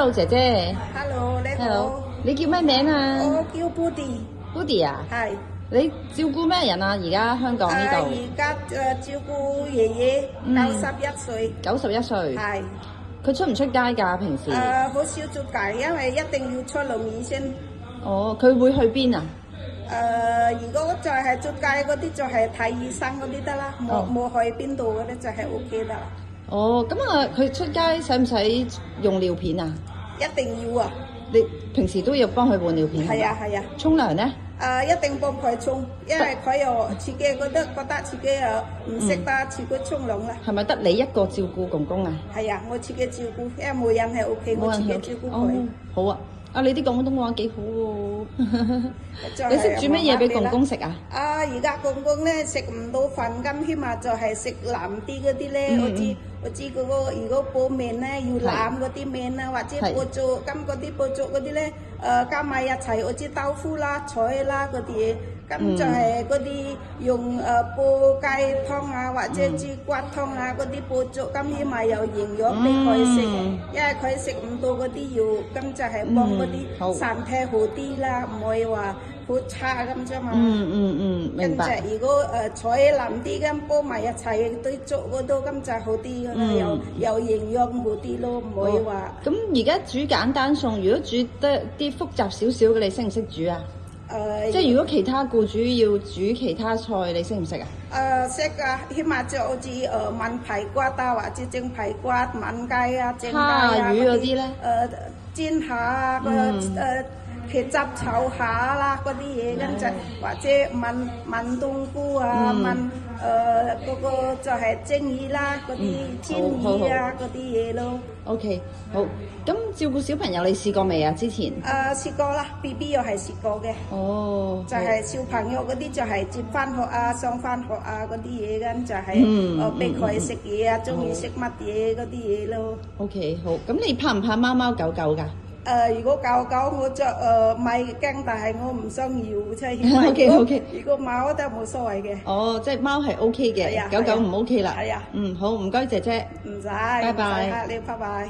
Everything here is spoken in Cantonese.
Hello 姐姐 Hello，你好。 ，Hello，你叫咩名啊我叫 Budi， ？Budi 啊，係。你照顧咩人啊？而家香港呢度而家照顧爺爺91歲。91歲，係。佢出唔出街㗎？平時？好少出街，因為一定要出輪椅先。哦，佢會去邊啊？如果就係出街嗰啲就係睇醫生嗰啲得啦，冇去邊度嗰啲就係 OK 得啦。哦，咁啊，佢出街使唔使用尿片啊？一定要啊！你平時都要幫佢換尿片？係啊係啊。沖涼咧？一定幫佢沖，因為佢又自己覺得自己又唔識得自己沖涼啦。係咪得你一個照顧公公啊？係啊，我自己照顧，因為冇人係 OK，我自己照顧佢。哦，好啊！你啲廣東話幾好喎！你識煮乜嘢俾公公食啊？而家公公咧食唔到飯咁，起碼就係食腍啲嗰啲咧。我知嗰個如果煲麵咧要腍嗰啲麵啊，或者煲粥咁嗰啲煲粥嗰啲咧，加埋一齊，我知豆腐啦、菜啦嗰啲嘢。咁就係嗰啲用煲雞湯啊，或者豬骨湯啊嗰啲煲粥，咁起碼有營養俾佢食，因為佢食唔到嗰啲藥，咁就係幫嗰啲身體好啲啦，唔會話好差咁啫嘛。明白。跟住如果菜腍啲咁煲埋一齊對粥嗰度，咁就好啲啦，有營養好啲咯，唔會話。咁而家煮簡單餸，如果煮得啲複雜少少嘅，你識唔識煮啊？即係如果其他僱主要煮其他菜，你識唔識啊？識啊，起碼就好似炆排骨啊，或者蒸排骨、炆雞啊、蒸雞啊魚嗰啲咧，煎下啊，茄汁炒下啦嗰啲嘢，跟住或者炆冬菇啊，炆嗰個就係蒸魚啦，嗰啲煎魚啊嗰啲嘢咯。OK， 好。咁照顧小朋友你試過未啊？之前？試過啦 ，BB 又係試過嘅。哦。就係小朋友嗰啲就係接翻學啊、上翻學啊嗰啲嘢，咁就係俾佢食嘢啊，中意食乜嘢嗰啲嘢咯。OK， 好。咁你怕唔怕貓貓狗狗㗎？如果狗我就咪驚，但係我唔想要即係。OK。如果貓都冇所謂嘅。哦，即係貓係 OK 嘅，狗狗唔 OK 啦。係啊。好，唔該姐姐。唔使。拜拜。你拜拜。